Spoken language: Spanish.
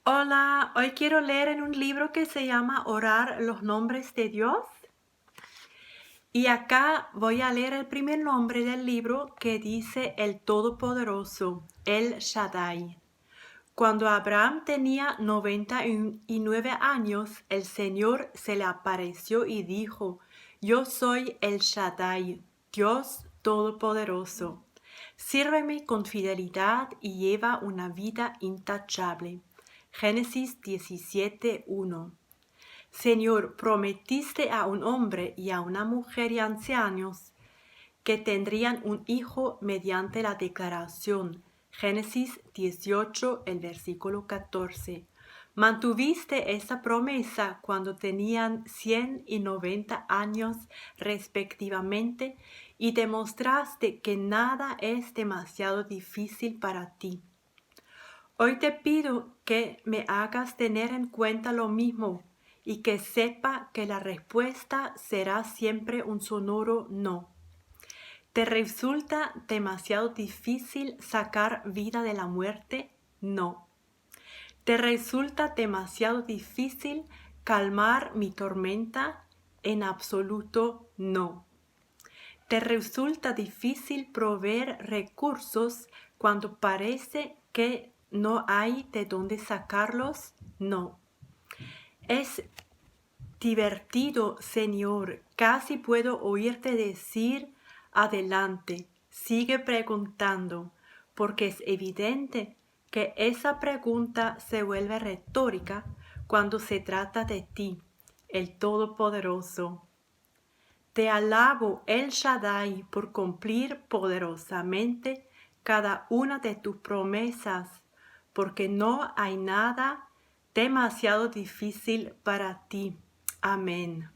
Hola, hoy quiero leer en un libro que se llama Orar los nombres de Dios. Y acá voy a leer el primer nombre del libro que dice el Todopoderoso, El Shaddai. Cuando Abraham tenía 99 años, el Señor se le apareció y dijo: Yo soy el Shaddai, Dios Todopoderoso. Sírveme con fidelidad y lleva una vida intachable. Génesis 17:1. Señor, prometiste a un hombre y a una mujer y ancianos que tendrían un hijo mediante la declaración. Génesis 18, el versículo 14. Mantuviste esa promesa cuando tenían 100 y 90 años respectivamente y demostraste que nada es demasiado difícil para ti. Hoy te pido que me hagas tener en cuenta lo mismo y que sepa que la respuesta será siempre un sonoro no. ¿Te resulta demasiado difícil sacar vida de la muerte? No. ¿Te resulta demasiado difícil calmar mi tormenta? En absoluto no. ¿Te resulta difícil proveer recursos cuando parece que no hay de dónde sacarlos? No. Es divertido, Señor, casi puedo oírte decir: adelante, sigue preguntando, porque es evidente que esa pregunta se vuelve retórica cuando se trata de ti, el Todopoderoso. Te alabo, El Shaddai, por cumplir poderosamente cada una de tus promesas, porque no hay nada demasiado difícil para ti. Amén.